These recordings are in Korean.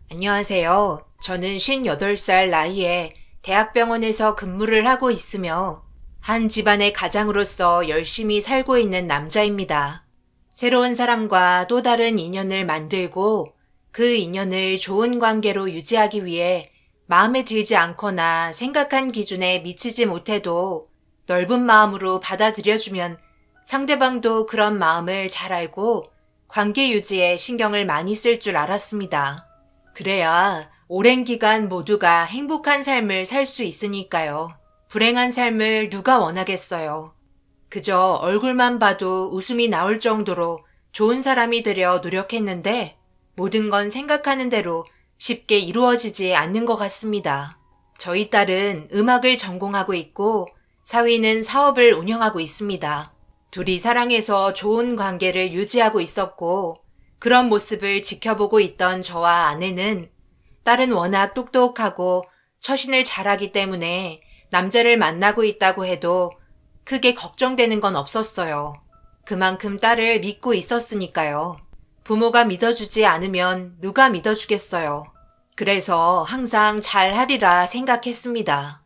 안녕하세요. 저는 58살 나이에 대학병원에서 근무를 하고 있으며 한 집안의 가장으로서 열심히 살고 있는 남자입니다. 새로운 사람과 또 다른 인연을 만들고 그 인연을 좋은 관계로 유지하기 위해 마음에 들지 않거나 생각한 기준에 미치지 못해도 넓은 마음으로 받아들여주면 상대방도 그런 마음을 잘 알고 관계 유지에 신경을 많이 쓸 줄 알았습니다. 그래야 오랜 기간 모두가 행복한 삶을 살 수 있으니까요. 불행한 삶을 누가 원하겠어요. 그저 얼굴만 봐도 웃음이 나올 정도로 좋은 사람이 되려 노력했는데 모든 건 생각하는 대로 쉽게 이루어지지 않는 것 같습니다. 저희 딸은 음악을 전공하고 있고 사위는 사업을 운영하고 있습니다. 둘이 사랑해서 좋은 관계를 유지하고 있었고 그런 모습을 지켜보고 있던 저와 아내는 딸은 워낙 똑똑하고 처신을 잘하기 때문에 남자를 만나고 있다고 해도 크게 걱정되는 건 없었어요. 그만큼 딸을 믿고 있었으니까요. 부모가 믿어주지 않으면 누가 믿어주겠어요. 그래서 항상 잘하리라 생각했습니다.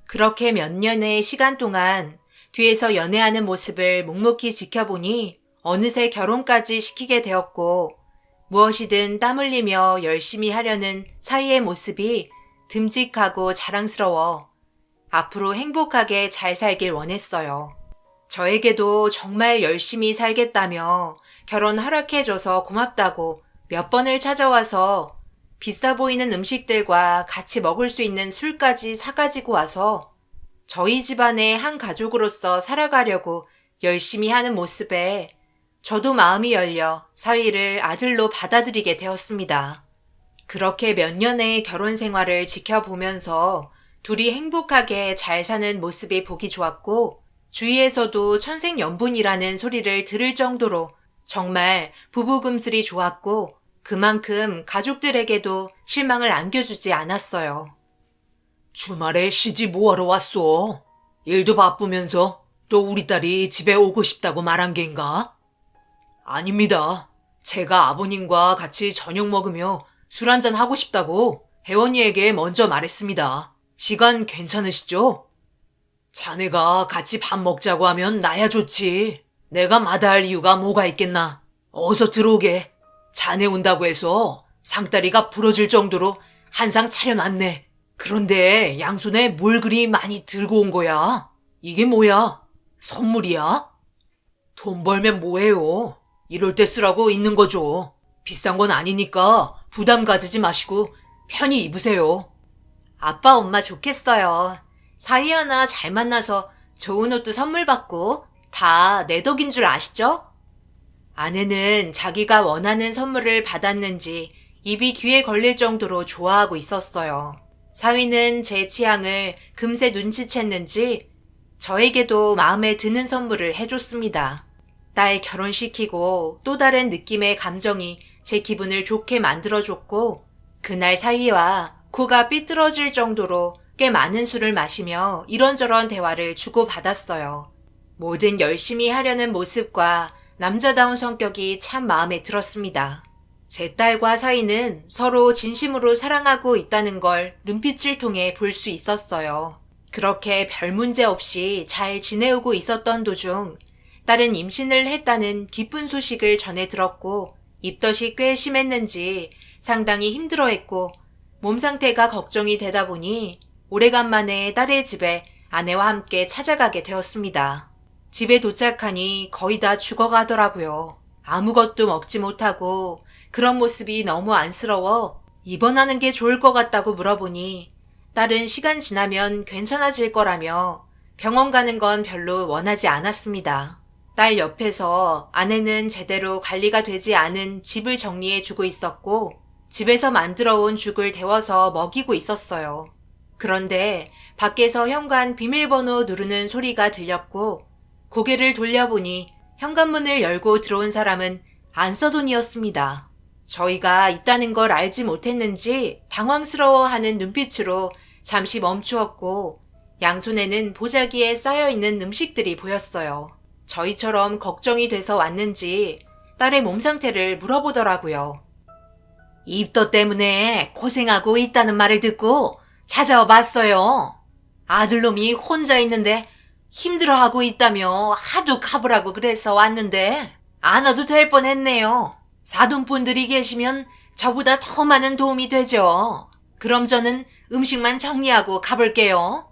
그렇게 몇 년의 시간 동안 뒤에서 연애하는 모습을 묵묵히 지켜보니 어느새 결혼까지 시키게 되었고 무엇이든 땀 흘리며 열심히 하려는 사이의 모습이 듬직하고 자랑스러워 앞으로 행복하게 잘 살길 원했어요. 저에게도 정말 열심히 살겠다며 결혼 허락해줘서 고맙다고 몇 번을 찾아와서 비싸 보이는 음식들과 같이 먹을 수 있는 술까지 사가지고 와서 저희 집안의 한 가족으로서 살아가려고 열심히 하는 모습에 저도 마음이 열려 사위를 아들로 받아들이게 되었습니다. 그렇게 몇 년의 결혼 생활을 지켜보면서 둘이 행복하게 잘 사는 모습이 보기 좋았고 주위에서도 천생연분이라는 소리를 들을 정도로 정말 부부금슬이 좋았고 그만큼 가족들에게도 실망을 안겨주지 않았어요. 주말에 시집 뭐하러 왔어? 일도 바쁘면서 또 우리 딸이 집에 오고 싶다고 말한 겐가? 아닙니다. 제가 아버님과 같이 저녁 먹으며 술 한잔 하고 싶다고 혜원이에게 먼저 말했습니다. 시간 괜찮으시죠? 자네가 같이 밥 먹자고 하면 나야 좋지. 내가 마다할 이유가 뭐가 있겠나. 어서 들어오게. 자네 온다고 해서 상다리가 부러질 정도로 한상 차려놨네. 그런데 양손에 뭘 그리 많이 들고 온 거야? 이게 뭐야? 선물이야? 돈 벌면 뭐해요? 이럴 때 쓰라고 있는 거죠. 비싼 건 아니니까 부담 가지지 마시고 편히 입으세요. 아빠 엄마 좋겠어요. 사위 하나 잘 만나서 좋은 옷도 선물 받고 다 내 덕인 줄 아시죠? 아내는 자기가 원하는 선물을 받았는지 입이 귀에 걸릴 정도로 좋아하고 있었어요. 사위는 제 취향을 금세 눈치챘는지 저에게도 마음에 드는 선물을 해줬습니다. 딸 결혼시키고 또 다른 느낌의 감정이 제 기분을 좋게 만들어줬고 그날 사위와 코가 삐뚤어질 정도로 꽤 많은 술을 마시며 이런저런 대화를 주고받았어요. 뭐든 열심히 하려는 모습과 남자다운 성격이 참 마음에 들었습니다. 제 딸과 사위는 서로 진심으로 사랑하고 있다는 걸 눈빛을 통해 볼 수 있었어요. 그렇게 별 문제 없이 잘 지내오고 있었던 도중 딸은 임신을 했다는 기쁜 소식을 전해 들었고 입덧이 꽤 심했는지 상당히 힘들어했고 몸 상태가 걱정이 되다 보니 오래간만에 딸의 집에 아내와 함께 찾아가게 되었습니다. 집에 도착하니 거의 다 죽어가더라고요. 아무것도 먹지 못하고 그런 모습이 너무 안쓰러워 입원하는 게 좋을 것 같다고 물어보니 딸은 시간 지나면 괜찮아질 거라며 병원 가는 건 별로 원하지 않았습니다. 딸 옆에서 아내는 제대로 관리가 되지 않은 집을 정리해주고 있었고 집에서 만들어 온 죽을 데워서 먹이고 있었어요. 그런데 밖에서 현관 비밀번호 누르는 소리가 들렸고 고개를 돌려보니 현관문을 열고 들어온 사람은 안서돈이었습니다. 저희가 있다는 걸 알지 못했는지 당황스러워하는 눈빛으로 잠시 멈추었고 양손에는 보자기에 쌓여있는 음식들이 보였어요. 저희처럼 걱정이 돼서 왔는지 딸의 몸 상태를 물어보더라고요. 입덧 때문에 고생하고 있다는 말을 듣고 찾아와 봤어요. 아들놈이 혼자 있는데 힘들어하고 있다며 하도 가보라고 그래서 왔는데 안 와도 될 뻔했네요. 사돈분들이 계시면 저보다 더 많은 도움이 되죠. 그럼 저는 음식만 정리하고 가볼게요.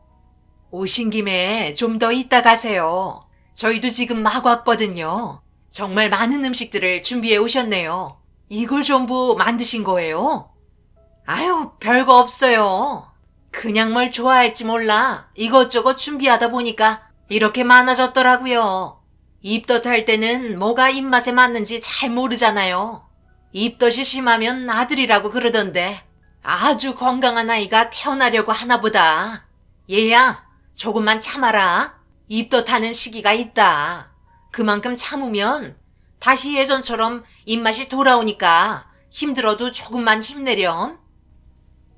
오신 김에 좀 더 있다 가세요. 저희도 지금 막 왔거든요. 정말 많은 음식들을 준비해 오셨네요. 이걸 전부 만드신 거예요? 아유, 별거 없어요. 그냥 뭘 좋아할지 몰라 이것저것 준비하다 보니까 이렇게 많아졌더라고요. 입덧 할 때는 뭐가 입맛에 맞는지 잘 모르잖아요. 입덧이 심하면 아들이라고 그러던데 아주 건강한 아이가 태어나려고 하나 보다. 얘야, 조금만 참아라. 입덧하는 시기가 있다. 그만큼 참으면 다시 예전처럼 입맛이 돌아오니까 힘들어도 조금만 힘내렴.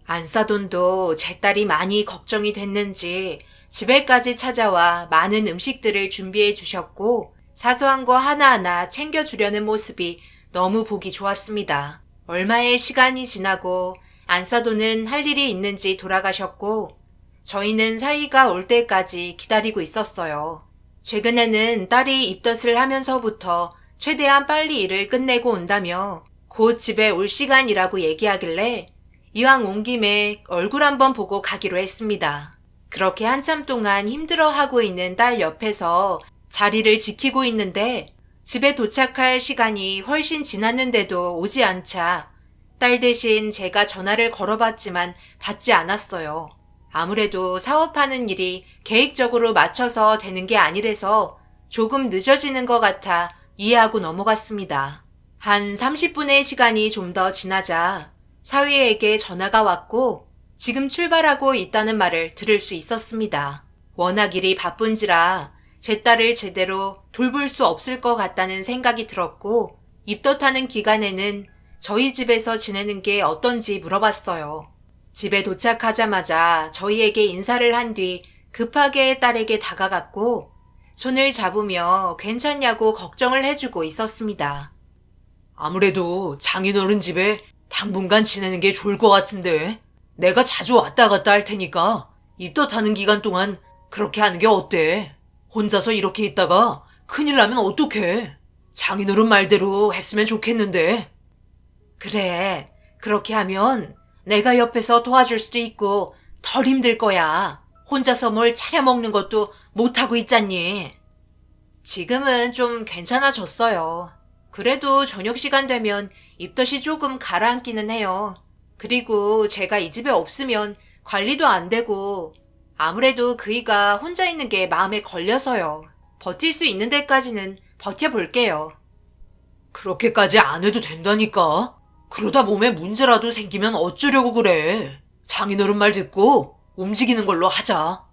안사돈도 제 딸이 많이 걱정이 됐는지 집에까지 찾아와 많은 음식들을 준비해 주셨고 사소한 거 하나하나 챙겨주려는 모습이 너무 보기 좋았습니다. 얼마의 시간이 지나고 안사돈은 할 일이 있는지 돌아가셨고 저희는 사이가 올 때까지 기다리고 있었어요. 최근에는 딸이 입덧을 하면서부터 최대한 빨리 일을 끝내고 온다며 곧 집에 올 시간이라고 얘기하길래 이왕 온 김에 얼굴 한번 보고 가기로 했습니다. 그렇게 한참 동안 힘들어하고 있는 딸 옆에서 자리를 지키고 있는데 집에 도착할 시간이 훨씬 지났는데도 오지 않자 딸 대신 제가 전화를 걸어봤지만 받지 않았어요. 아무래도 사업하는 일이 계획적으로 맞춰서 되는 게 아니라서 조금 늦어지는 것 같아 이해하고 넘어갔습니다. 한 30분의 시간이 좀 더 지나자 사위에게 전화가 왔고 지금 출발하고 있다는 말을 들을 수 있었습니다. 워낙 일이 바쁜지라 제 딸을 제대로 돌볼 수 없을 것 같다는 생각이 들었고 입덧하는 기간에는 저희 집에서 지내는 게 어떤지 물어봤어요. 집에 도착하자마자 저희에게 인사를 한 뒤 급하게 딸에게 다가갔고 손을 잡으며 괜찮냐고 걱정을 해주고 있었습니다. 아무래도 장인어른 집에 당분간 지내는 게 좋을 것 같은데 내가 자주 왔다 갔다 할 테니까 입덧하는 기간 동안 그렇게 하는 게 어때? 혼자서 이렇게 있다가 큰일 나면 어떡해? 장인어른 말대로 했으면 좋겠는데. 그래, 그렇게 하면 내가 옆에서 도와줄 수도 있고 덜 힘들 거야. 혼자서 뭘 차려 먹는 것도 못하고 있잖니. 지금은 좀 괜찮아졌어요. 그래도 저녁 시간 되면 입덧이 조금 가라앉기는 해요. 그리고 제가 이 집에 없으면 관리도 안 되고 아무래도 그이가 혼자 있는 게 마음에 걸려서요. 버틸 수 있는 데까지는 버텨볼게요. 그렇게까지 안 해도 된다니까. 그러다 몸에 문제라도 생기면 어쩌려고 그래. 장인어른 말 듣고 움직이는 걸로 하자.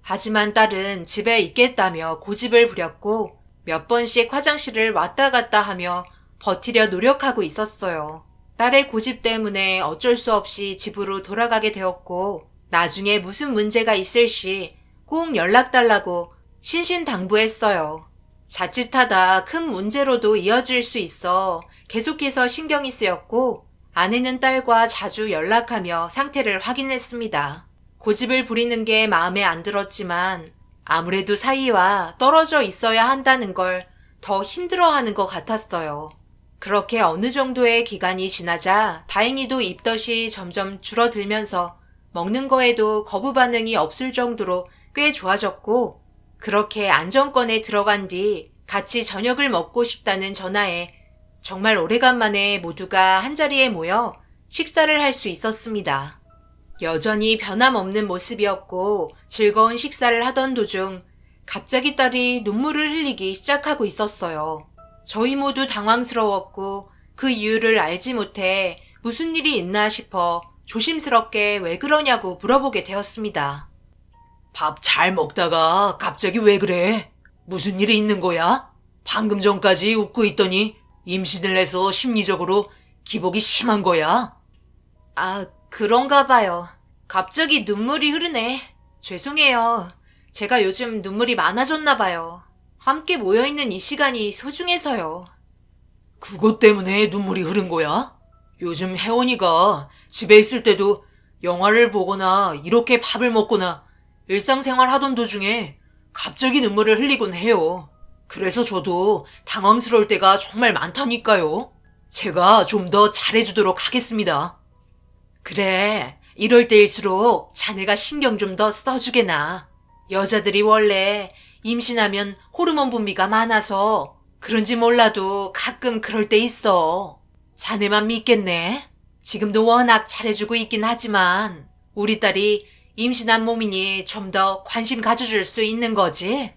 하지만 딸은 집에 있겠다며 고집을 부렸고 몇 번씩 화장실을 왔다 갔다 하며 버티려 노력하고 있었어요. 딸의 고집 때문에 어쩔 수 없이 집으로 돌아가게 되었고 나중에 무슨 문제가 있을 시 꼭 연락달라고 신신당부했어요. 자칫하다 큰 문제로도 이어질 수 있어 계속해서 신경이 쓰였고 아내는 딸과 자주 연락하며 상태를 확인했습니다. 고집을 부리는 게 마음에 안 들었지만 아무래도 사이와 떨어져 있어야 한다는 걸 더 힘들어하는 것 같았어요. 그렇게 어느 정도의 기간이 지나자 다행히도 입덧이 점점 줄어들면서 먹는 거에도 거부 반응이 없을 정도로 꽤 좋아졌고 그렇게 안정권에 들어간 뒤 같이 저녁을 먹고 싶다는 전화에 정말 오래간만에 모두가 한자리에 모여 식사를 할 수 있었습니다. 여전히 변함없는 모습이었고 즐거운 식사를 하던 도중 갑자기 딸이 눈물을 흘리기 시작하고 있었어요. 저희 모두 당황스러웠고 그 이유를 알지 못해 무슨 일이 있나 싶어 조심스럽게 왜 그러냐고 물어보게 되었습니다. 밥 잘 먹다가 갑자기 왜 그래? 무슨 일이 있는 거야? 방금 전까지 웃고 있더니 임신을 해서 심리적으로 기복이 심한 거야? 아, 그런가 봐요. 갑자기 눈물이 흐르네. 죄송해요. 제가 요즘 눈물이 많아졌나 봐요. 함께 모여있는 이 시간이 소중해서요. 그것 때문에 눈물이 흐른 거야? 요즘 혜원이가 집에 있을 때도 영화를 보거나 이렇게 밥을 먹거나 일상생활 하던 도중에 갑자기 눈물을 흘리곤 해요. 그래서 저도 당황스러울 때가 정말 많다니까요. 제가 좀 더 잘해주도록 하겠습니다. 그래, 이럴 때일수록 자네가 신경 좀 더 써주게나. 여자들이 원래 임신하면 호르몬 분비가 많아서 그런지 몰라도 가끔 그럴 때 있어. 자네만 믿겠네. 지금도 워낙 잘해주고 있긴 하지만 우리 딸이 임신한 몸이니 좀 더 관심 가져줄 수 있는 거지?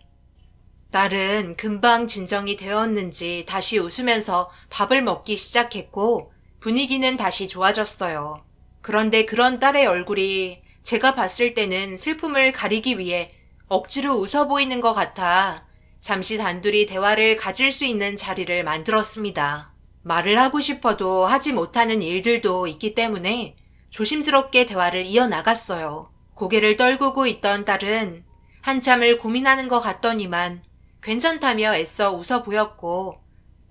딸은 금방 진정이 되었는지 다시 웃으면서 밥을 먹기 시작했고 분위기는 다시 좋아졌어요. 그런데 그런 딸의 얼굴이 제가 봤을 때는 슬픔을 가리기 위해 억지로 웃어 보이는 것 같아 잠시 단둘이 대화를 가질 수 있는 자리를 만들었습니다. 말을 하고 싶어도 하지 못하는 일들도 있기 때문에 조심스럽게 대화를 이어나갔어요. 고개를 떨구고 있던 딸은 한참을 고민하는 것 같더니만 괜찮다며 애써 웃어 보였고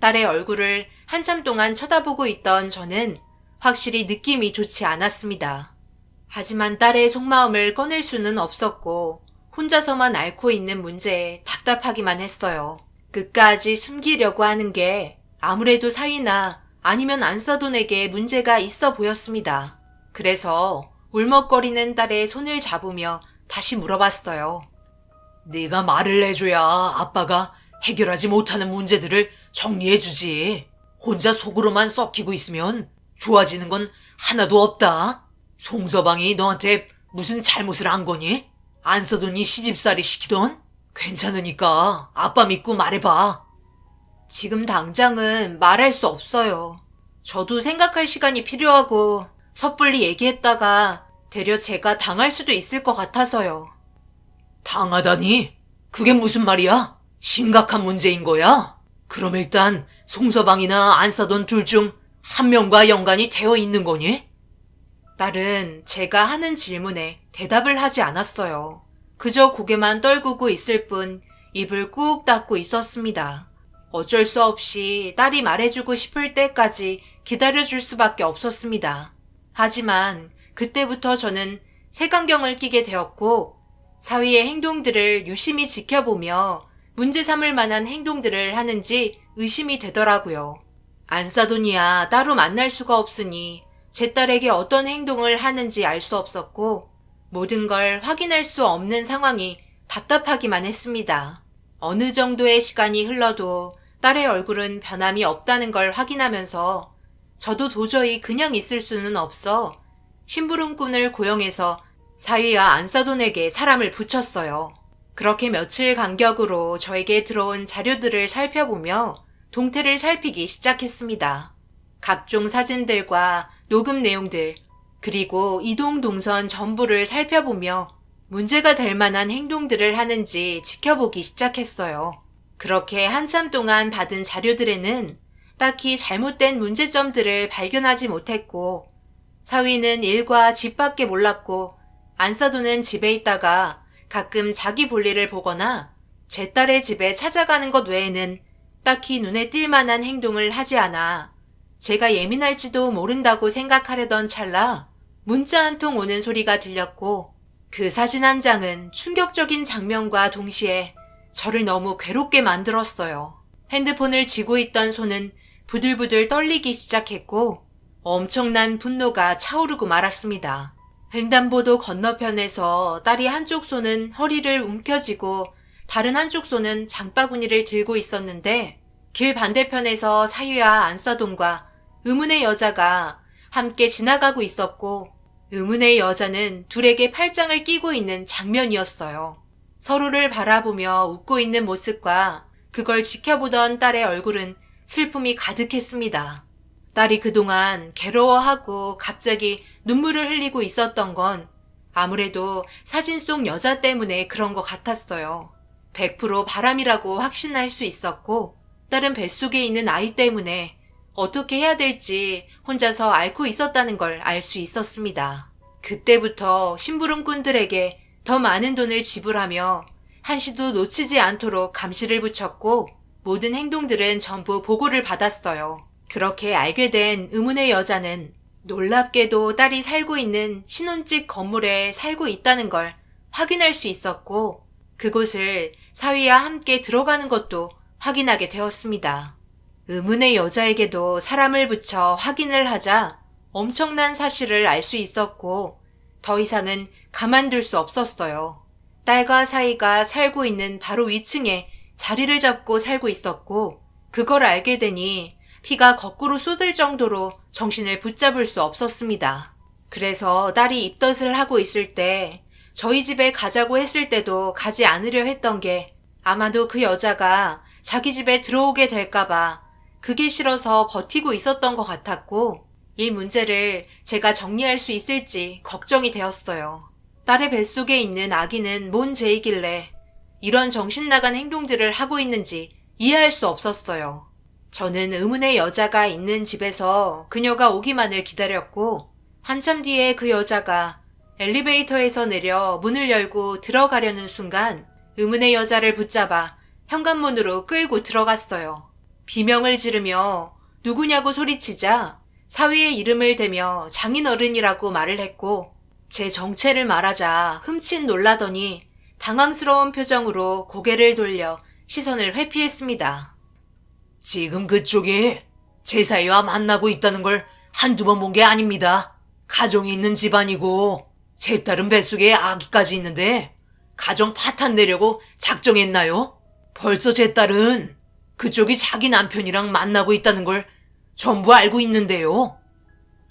딸의 얼굴을 한참 동안 쳐다보고 있던 저는 확실히 느낌이 좋지 않았습니다. 하지만 딸의 속마음을 꺼낼 수는 없었고 혼자서만 앓고 있는 문제에 답답하기만 했어요. 끝까지 숨기려고 하는 게 아무래도 사위나 아니면 안사돈에게 문제가 있어 보였습니다. 그래서 울먹거리는 딸의 손을 잡으며 다시 물어봤어요. 네가 말을 해줘야 아빠가 해결하지 못하는 문제들을 정리해주지. 혼자 속으로만 썩히고 있으면 좋아지는 건 하나도 없다. 송서방이 너한테 무슨 잘못을 한 거니? 안사돈이 시집살이 시키던? 괜찮으니까 아빠 믿고 말해봐. 지금 당장은 말할 수 없어요. 저도 생각할 시간이 필요하고 섣불리 얘기했다가 되려 제가 당할 수도 있을 것 같아서요. 당하다니? 그게 무슨 말이야? 심각한 문제인 거야? 그럼 일단 송서방이나 안사돈 둘 중 한 명과 연관이 되어 있는 거니? 딸은 제가 하는 질문에 대답을 하지 않았어요. 그저 고개만 떨구고 있을 뿐 입을 꾹 닫고 있었습니다. 어쩔 수 없이 딸이 말해주고 싶을 때까지 기다려줄 수밖에 없었습니다. 하지만 그때부터 저는 색안경을 끼게 되었고 사위의 행동들을 유심히 지켜보며 문제 삼을 만한 행동들을 하는지 의심이 되더라고요. 안사돈이야 따로 만날 수가 없으니 제 딸에게 어떤 행동을 하는지 알 수 없었고 모든 걸 확인할 수 없는 상황이 답답하기만 했습니다. 어느 정도의 시간이 흘러도 딸의 얼굴은 변함이 없다는 걸 확인하면서 저도 도저히 그냥 있을 수는 없어 심부름꾼을 고용해서 사위와 안사돈에게 사람을 붙였어요. 그렇게 며칠 간격으로 저에게 들어온 자료들을 살펴보며 동태를 살피기 시작했습니다. 각종 사진들과 녹음 내용들, 그리고 이동 동선 전부를 살펴보며 문제가 될 만한 행동들을 하는지 지켜보기 시작했어요. 그렇게 한참 동안 받은 자료들에는 딱히 잘못된 문제점들을 발견하지 못했고 사위는 일과 집 밖에 몰랐고 안사돈은 집에 있다가 가끔 자기 볼일을 보거나 제 딸의 집에 찾아가는 것 외에는 딱히 눈에 띌 만한 행동을 하지 않아 제가 예민할지도 모른다고 생각하려던 찰나 문자 한 통 오는 소리가 들렸고 그 사진 한 장은 충격적인 장면과 동시에 저를 너무 괴롭게 만들었어요. 핸드폰을 쥐고 있던 손은 부들부들 떨리기 시작했고 엄청난 분노가 차오르고 말았습니다. 횡단보도 건너편에서 딸이 한쪽 손은 허리를 움켜쥐고 다른 한쪽 손은 장바구니를 들고 있었는데 길 반대편에서 사위와 안사돈과 의문의 여자가 함께 지나가고 있었고 의문의 여자는 둘에게 팔짱을 끼고 있는 장면이었어요. 서로를 바라보며 웃고 있는 모습과 그걸 지켜보던 딸의 얼굴은 슬픔이 가득했습니다. 딸이 그동안 괴로워하고 갑자기 눈물을 흘리고 있었던 건 아무래도 사진 속 여자 때문에 그런 것 같았어요. 100% 바람이라고 확신할 수 있었고 딸은 뱃속에 있는 아이 때문에 어떻게 해야 될지 혼자서 앓고 있었다는 걸 알 수 있었습니다. 그때부터 심부름꾼들에게 더 많은 돈을 지불하며 한시도 놓치지 않도록 감시를 붙였고 모든 행동들은 전부 보고를 받았어요. 그렇게 알게 된 의문의 여자는 놀랍게도 딸이 살고 있는 신혼집 건물에 살고 있다는 걸 확인할 수 있었고 그곳을 사위와 함께 들어가는 것도 확인하게 되었습니다. 의문의 여자에게도 사람을 붙여 확인을 하자 엄청난 사실을 알 수 있었고 더 이상은 가만둘 수 없었어요. 딸과 사위가 살고 있는 바로 위층에 자리를 잡고 살고 있었고 그걸 알게 되니 피가 거꾸로 쏟을 정도로 정신을 붙잡을 수 없었습니다. 그래서 딸이 입덧을 하고 있을 때 저희 집에 가자고 했을 때도 가지 않으려 했던 게 아마도 그 여자가 자기 집에 들어오게 될까봐 그게 싫어서 버티고 있었던 것 같았고 이 문제를 제가 정리할 수 있을지 걱정이 되었어요. 딸의 뱃속에 있는 아기는 뭔 죄이길래 이런 정신 나간 행동들을 하고 있는지 이해할 수 없었어요. 저는 의문의 여자가 있는 집에서 그녀가 오기만을 기다렸고 한참 뒤에 그 여자가 엘리베이터에서 내려 문을 열고 들어가려는 순간 의문의 여자를 붙잡아 현관문으로 끌고 들어갔어요. 비명을 지르며 누구냐고 소리치자 사위의 이름을 대며 장인어른이라고 말을 했고 제 정체를 말하자 흠칫 놀라더니 당황스러운 표정으로 고개를 돌려 시선을 회피했습니다. 지금 그쪽이 제 사위와 만나고 있다는 걸 한두 번 본 게 아닙니다. 가정이 있는 집안이고 제 딸은 뱃속에 아기까지 있는데 가정 파탄 내려고 작정했나요? 벌써 제 딸은 그쪽이 자기 남편이랑 만나고 있다는 걸 전부 알고 있는데요.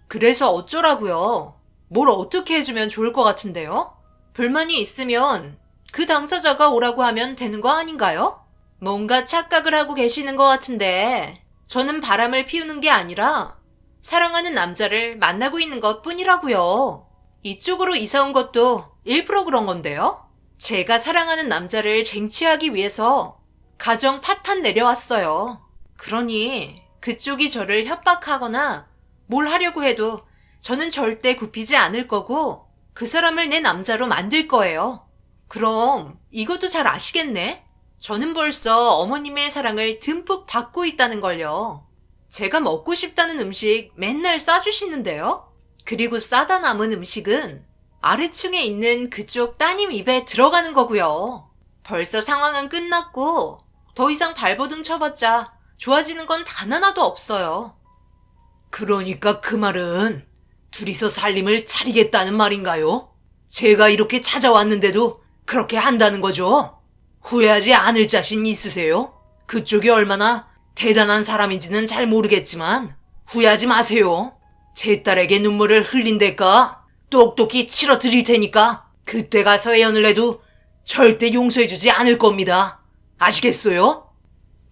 그래서 어쩌라고요? 뭘 어떻게 해주면 좋을 것 같은데요? 불만이 있으면 그 당사자가 오라고 하면 되는 거 아닌가요? 뭔가 착각을 하고 계시는 것 같은데 저는 바람을 피우는 게 아니라 사랑하는 남자를 만나고 있는 것 뿐이라고요. 이쪽으로 이사 온 것도 일부러 그런 건데요. 제가 사랑하는 남자를 쟁취하기 위해서 가정 파탄 내려왔어요. 그러니 그쪽이 저를 협박하거나 뭘 하려고 해도 저는 절대 굽히지 않을 거고 그 사람을 내 남자로 만들 거예요. 그럼 이것도 잘 아시겠네? 저는 벌써 어머님의 사랑을 듬뿍 받고 있다는 걸요. 제가 먹고 싶다는 음식 맨날 싸주시는데요. 그리고 싸다 남은 음식은 아래층에 있는 그쪽 따님 입에 들어가는 거고요. 벌써 상황은 끝났고 더 이상 발버둥 쳐봤자 좋아지는 건 단 하나도 없어요. 그러니까 그 말은 둘이서 살림을 차리겠다는 말인가요? 제가 이렇게 찾아왔는데도 그렇게 한다는 거죠? 후회하지 않을 자신 있으세요? 그쪽이 얼마나 대단한 사람인지는 잘 모르겠지만 후회하지 마세요. 제 딸에게 눈물을 흘린 대가 똑똑히 치러 드릴 테니까 그때 가서 애연을 해도 절대 용서해주지 않을 겁니다. 아시겠어요?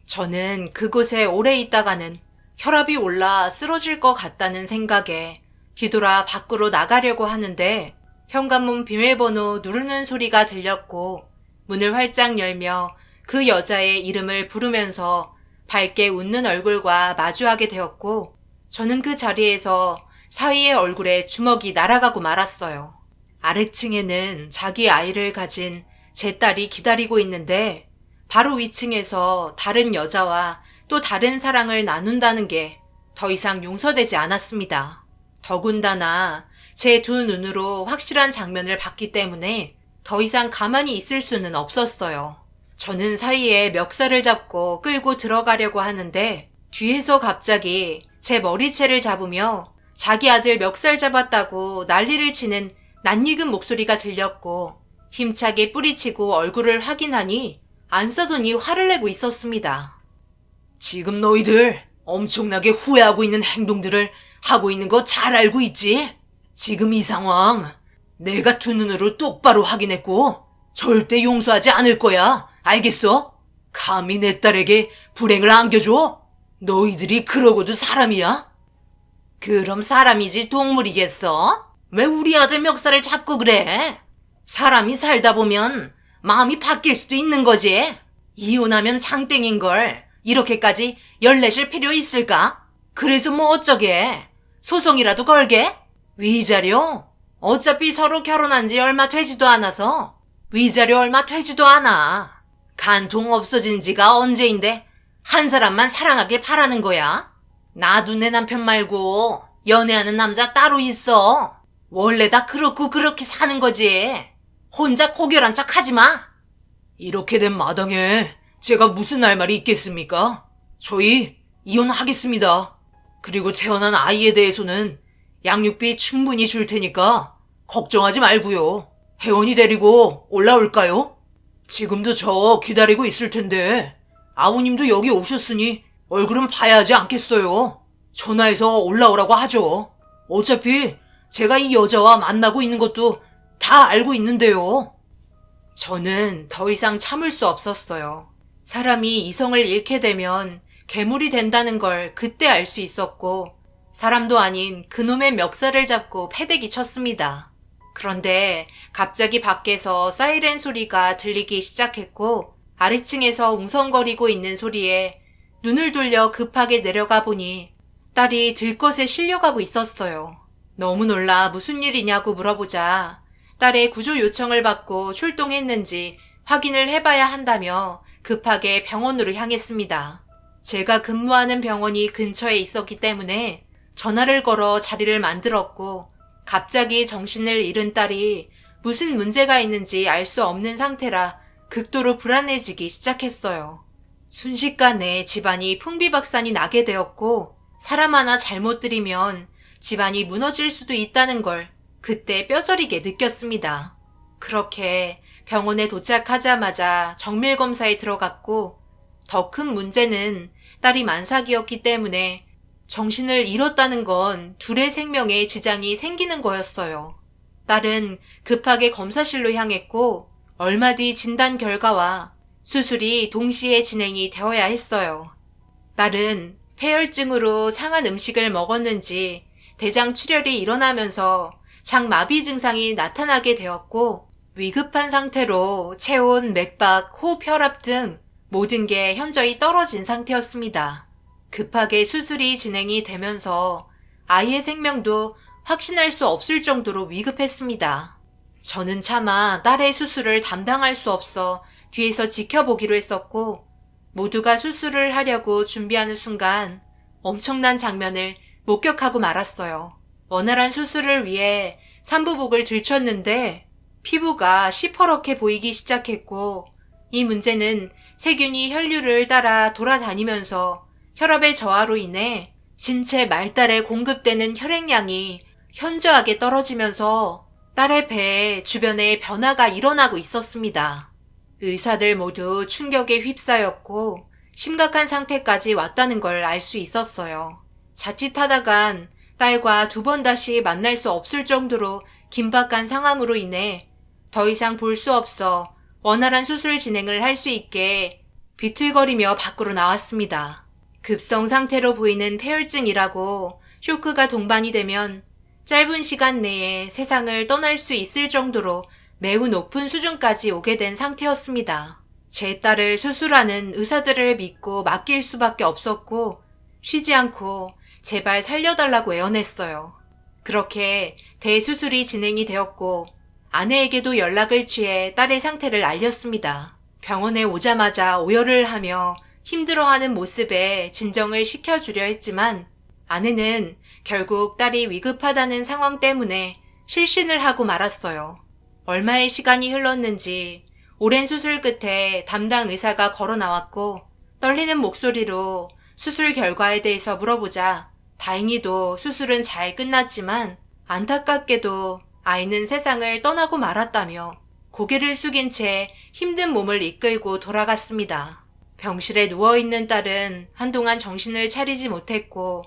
저는 그곳에 오래 있다가는 혈압이 올라 쓰러질 것 같다는 생각에 뒤돌아 밖으로 나가려고 하는데 현관문 비밀번호 누르는 소리가 들렸고 문을 활짝 열며 그 여자의 이름을 부르면서 밝게 웃는 얼굴과 마주하게 되었고 저는 그 자리에서 사위의 얼굴에 주먹이 날아가고 말았어요. 아래층에는 자기 아이를 가진 제 딸이 기다리고 있는데 바로 위층에서 다른 여자와 또 다른 사랑을 나눈다는 게 더 이상 용서되지 않았습니다. 더군다나 제 두 눈으로 확실한 장면을 봤기 때문에 더 이상 가만히 있을 수는 없었어요. 저는 사이에 멱살을 잡고 끌고 들어가려고 하는데 뒤에서 갑자기 제 머리채를 잡으며 자기 아들 멱살 잡았다고 난리를 치는 낯익은 목소리가 들렸고 힘차게 뿌리치고 얼굴을 확인하니 안 싸더니 화를 내고 있었습니다. 지금 너희들 엄청나게 후회하고 있는 행동들을 하고 있는 거 잘 알고 있지? 지금 이 상황 내가 두 눈으로 똑바로 확인했고 절대 용서하지 않을 거야. 알겠어? 감히 내 딸에게 불행을 안겨줘? 너희들이 그러고도 사람이야? 그럼 사람이지 동물이겠어? 왜 우리 아들 멱살을 잡고 그래? 사람이 살다 보면 마음이 바뀔 수도 있는 거지. 이혼하면 장땡인걸 이렇게까지 열내실 필요 있을까? 그래서 뭐 어쩌게? 소송이라도 걸게? 위자료? 어차피 서로 결혼한 지 얼마 되지도 않아서 위자료 얼마 되지도 않아. 간통 없어진 지가 언제인데 한 사람만 사랑하길 바라는 거야? 나도 내 남편 말고 연애하는 남자 따로 있어. 원래 다 그렇고 그렇게 사는 거지. 혼자 고결한 척 하지 마. 이렇게 된 마당에 제가 무슨 할 말이 있겠습니까? 저희 이혼하겠습니다. 그리고 태어난 아이에 대해서는 양육비 충분히 줄 테니까 걱정하지 말고요. 혜원이 데리고 올라올까요? 지금도 저 기다리고 있을 텐데 아버님도 여기 오셨으니 얼굴은 봐야 하지 않겠어요. 전화해서 올라오라고 하죠. 어차피 제가 이 여자와 만나고 있는 것도 다 알고 있는데요. 저는 더 이상 참을 수 없었어요. 사람이 이성을 잃게 되면 괴물이 된다는 걸 그때 알 수 있었고, 사람도 아닌 그놈의 멱살을 잡고 패대기 쳤습니다. 그런데 갑자기 밖에서 사이렌 소리가 들리기 시작했고, 아래층에서 웅성거리고 있는 소리에 눈을 돌려 급하게 내려가 보니 딸이 들것에 실려가고 있었어요. 너무 놀라 무슨 일이냐고 물어보자 딸의 구조 요청을 받고 출동했는지 확인을 해봐야 한다며 급하게 병원으로 향했습니다. 제가 근무하는 병원이 근처에 있었기 때문에 전화를 걸어 자리를 만들었고, 갑자기 정신을 잃은 딸이 무슨 문제가 있는지 알 수 없는 상태라 극도로 불안해지기 시작했어요. 순식간에 집안이 풍비박산이 나게 되었고, 사람 하나 잘못 들이면 집안이 무너질 수도 있다는 걸 그때 뼈저리게 느꼈습니다. 그렇게 병원에 도착하자마자 정밀검사에 들어갔고, 더 큰 문제는 딸이 만삭이었기 때문에 정신을 잃었다는 건 둘의 생명에 지장이 생기는 거였어요. 딸은 급하게 검사실로 향했고, 얼마 뒤 진단 결과와 수술이 동시에 진행이 되어야 했어요. 딸은 폐혈증으로 상한 음식을 먹었는지 대장 출혈이 일어나면서 장마비 증상이 나타나게 되었고, 위급한 상태로 체온, 맥박, 호흡, 혈압 등 모든 게 현저히 떨어진 상태였습니다. 급하게 수술이 진행이 되면서 아이의 생명도 확신할 수 없을 정도로 위급했습니다. 저는 차마 딸의 수술을 담당할 수 없어 뒤에서 지켜보기로 했었고, 모두가 수술을 하려고 준비하는 순간 엄청난 장면을 목격하고 말았어요. 원활한 수술을 위해 산부복을 들쳤는데 피부가 시퍼렇게 보이기 시작했고, 이 문제는 세균이 혈류를 따라 돌아다니면서 혈압의 저하로 인해 신체 말달에 공급되는 혈액량이 현저하게 떨어지면서 딸의 배에 주변에 변화가 일어나고 있었습니다. 의사들 모두 충격에 휩싸였고 심각한 상태까지 왔다는 걸 알 수 있었어요. 자칫하다간 딸과 두 번 다시 만날 수 없을 정도로 긴박한 상황으로 인해 더 이상 볼 수 없어 원활한 수술 진행을 할 수 있게 비틀거리며 밖으로 나왔습니다. 급성 상태로 보이는 폐혈증이라고 쇼크가 동반이 되면 짧은 시간 내에 세상을 떠날 수 있을 정도로 매우 높은 수준까지 오게 된 상태였습니다. 제 딸을 수술하는 의사들을 믿고 맡길 수밖에 없었고, 쉬지 않고 제발 살려달라고 애원했어요. 그렇게 대수술이 진행이 되었고, 아내에게도 연락을 취해 딸의 상태를 알렸습니다. 병원에 오자마자 오열을 하며 힘들어하는 모습에 진정을 시켜주려 했지만, 아내는 결국 딸이 위급하다는 상황 때문에 실신을 하고 말았어요. 얼마의 시간이 흘렀는지 오랜 수술 끝에 담당 의사가 걸어 나왔고, 떨리는 목소리로 수술 결과에 대해서 물어보자 다행히도 수술은 잘 끝났지만 안타깝게도 아이는 세상을 떠나고 말았다며 고개를 숙인 채 힘든 몸을 이끌고 돌아갔습니다. 병실에 누워있는 딸은 한동안 정신을 차리지 못했고,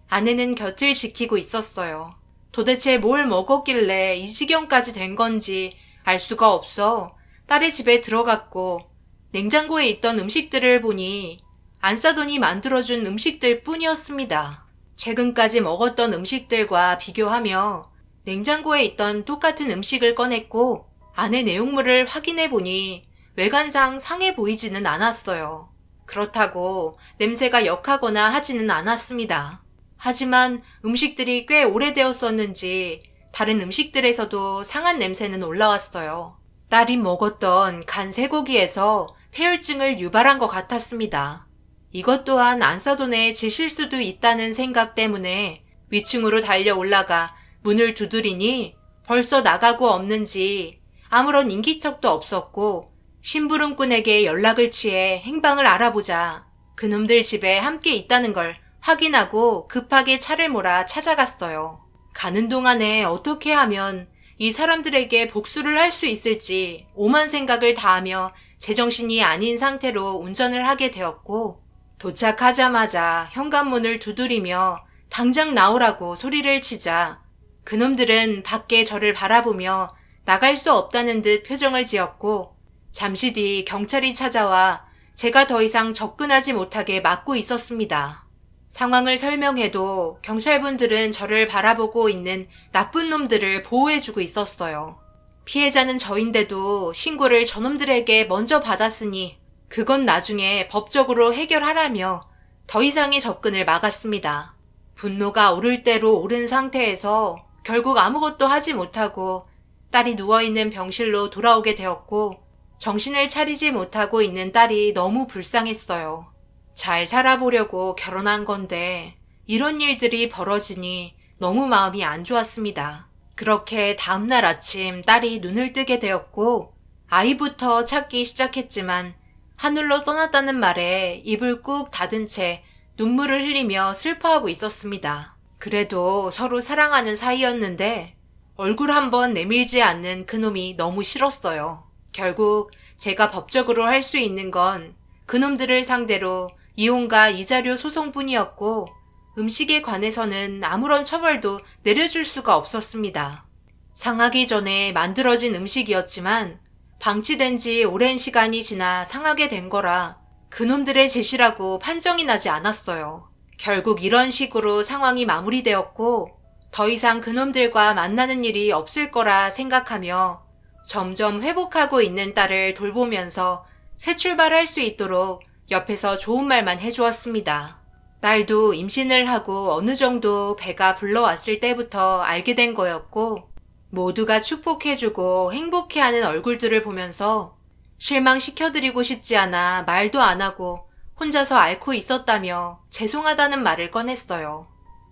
아내는 곁을 지키고 있었어요. 도대체 뭘 먹었길래 이 지경까지 된 건지 알 수가 없어 딸의 집에 들어갔고, 냉장고에 있던 음식들을 보니 안 싸더니 만들어준 음식들 뿐이었습니다. 최근까지 먹었던 음식들과 비교하며 냉장고에 있던 똑같은 음식을 꺼냈고, 안의 내용물을 확인해 보니 외관상 상해 보이지는 않았어요. 그렇다고 냄새가 역하거나 하지는 않았습니다. 하지만 음식들이 꽤 오래되었었는지 다른 음식들에서도 상한 냄새는 올라왔어요. 딸이 먹었던 간 쇠고기에서 폐혈증을 유발한 것 같았습니다. 이것 또한 안 싸돈에 지실 수도 있다는 생각 때문에 위층으로 달려 올라가 문을 두드리니 벌써 나가고 없는지 아무런 인기척도 없었고 심부름꾼에게 연락을 취해 행방을 알아보자 그놈들 집에 함께 있다는 걸 확인하고 급하게 차를 몰아 찾아갔어요. 가는 동안에 어떻게 하면 이 사람들에게 복수를 할 수 있을지 오만 생각을 다하며 제정신이 아닌 상태로 운전을 하게 되었고 도착하자마자 현관문을 두드리며 당장 나오라고 소리를 치자 그놈들은 밖에 저를 바라보며 나갈 수 없다는 듯 표정을 지었고 잠시 뒤 경찰이 찾아와 제가 더 이상 접근하지 못하게 막고 있었습니다. 상황을 설명해도 경찰분들은 저를 바라보고 있는 나쁜 놈들을 보호해주고 있었어요. 피해자는 저인데도 신고를 저놈들에게 먼저 받았으니 그건 나중에 법적으로 해결하라며 더 이상의 접근을 막았습니다. 분노가 오를 대로 오른 상태에서 결국 아무것도 하지 못하고 딸이 누워있는 병실로 돌아오게 되었고 정신을 차리지 못하고 있는 딸이 너무 불쌍했어요. 잘 살아보려고 결혼한 건데 이런 일들이 벌어지니 너무 마음이 안 좋았습니다. 그렇게 다음날 아침 딸이 눈을 뜨게 되었고 아이부터 찾기 시작했지만 하늘로 떠났다는 말에 입을 꾹 닫은 채 눈물을 흘리며 슬퍼하고 있었습니다. 그래도 서로 사랑하는 사이였는데 얼굴 한번 내밀지 않는 그놈이 너무 싫었어요. 결국 제가 법적으로 할 수 있는 건 그놈들을 상대로 이혼과 이자료 소송뿐이었고 음식에 관해서는 아무런 처벌도 내려줄 수가 없었습니다. 상하기 전에 만들어진 음식이었지만 방치된 지 오랜 시간이 지나 상하게 된 거라 그놈들의 짓이라고 판정이 나지 않았어요. 결국 이런 식으로 상황이 마무리되었고 더 이상 그놈들과 만나는 일이 없을 거라 생각하며 점점 회복하고 있는 딸을 돌보면서 새 출발할 수 있도록 옆에서 좋은 말만 해주었습니다. 딸도 임신을 하고 어느 정도 배가 불러왔을 때부터 알게 된 거였고 모두가 축복해주고 행복해하는 얼굴들을 보면서 실망시켜드리고 싶지 않아 말도 안 하고 혼자서 앓고 있었다며 죄송하다는 말을 꺼냈어요.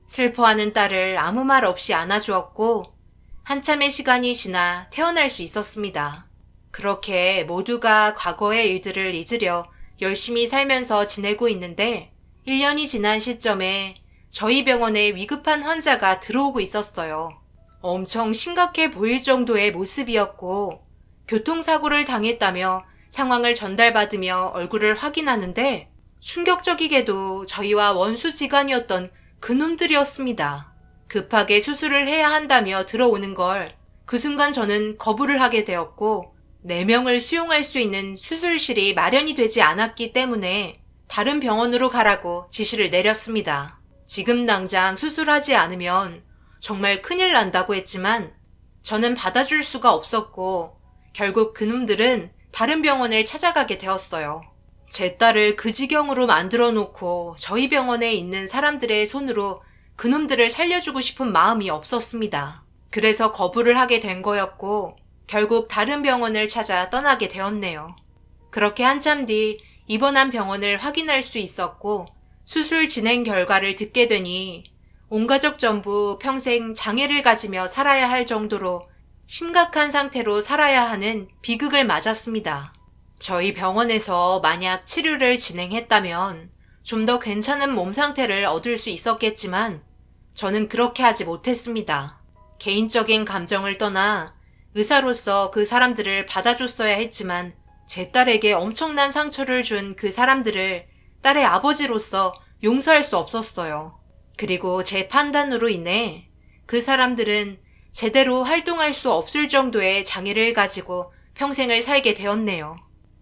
슬퍼하는 딸을 아무 말 없이 안아주었고 한참의 시간이 지나 태어날 수 있었습니다. 그렇게 모두가 과거의 일들을 잊으려 열심히 살면서 지내고 있는데 1년이 지난 시점에 저희 병원에 위급한 환자가 들어오고 있었어요. 엄청 심각해 보일 정도의 모습이었고 교통사고를 당했다며 상황을 전달받으며 얼굴을 확인하는데 충격적이게도 저희와 원수지간이었던 그놈들이었습니다. 급하게 수술을 해야 한다며 들어오는 걸 그 순간 저는 거부를 하게 되었고 4명을 수용할 수 있는 수술실이 마련이 되지 않았기 때문에 다른 병원으로 가라고 지시를 내렸습니다. 지금 당장 수술하지 않으면 정말 큰일 난다고 했지만 저는 받아줄 수가 없었고 결국 그놈들은 다른 병원을 찾아가게 되었어요. 제 딸을 그 지경으로 만들어 놓고 저희 병원에 있는 사람들의 손으로 그놈들을 살려주고 싶은 마음이 없었습니다. 그래서 거부를 하게 된 거였고 결국 다른 병원을 찾아 떠나게 되었네요. 그렇게 한참 뒤 입원한 병원을 확인할 수 있었고 수술 진행 결과를 듣게 되니 온 가족 전부 평생 장애를 가지며 살아야 할 정도로 심각한 상태로 살아야 하는 비극을 맞았습니다. 저희 병원에서 만약 치료를 진행했다면 좀 더 괜찮은 몸 상태를 얻을 수 있었겠지만 저는 그렇게 하지 못했습니다. 개인적인 감정을 떠나 의사로서 그 사람들을 받아줬어야 했지만 제 딸에게 엄청난 상처를 준 그 사람들을 딸의 아버지로서 용서할 수 없었어요. 그리고 제 판단으로 인해 그 사람들은 제대로 활동할 수 없을 정도의 장애를 가지고 평생을 살게 되었네요.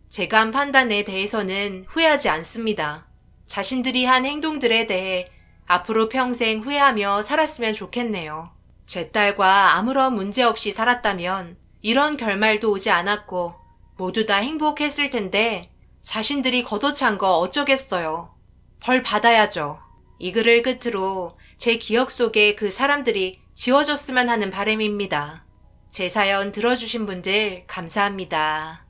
제가 한 판단에 대해서는 후회하지 않습니다. 자신들이 한 행동들에 대해 앞으로 평생 후회하며 살았으면 좋겠네요. 제 딸과 아무런 문제 없이 살았다면 이런 결말도 오지 않았고 모두 다 행복했을 텐데 자신들이 걷어찬 거 어쩌겠어요. 벌 받아야죠. 이 글을 끝으로 제 기억 속에 그 사람들이 지워졌으면 하는 바람입니다. 제 사연 들어주신 분들 감사합니다.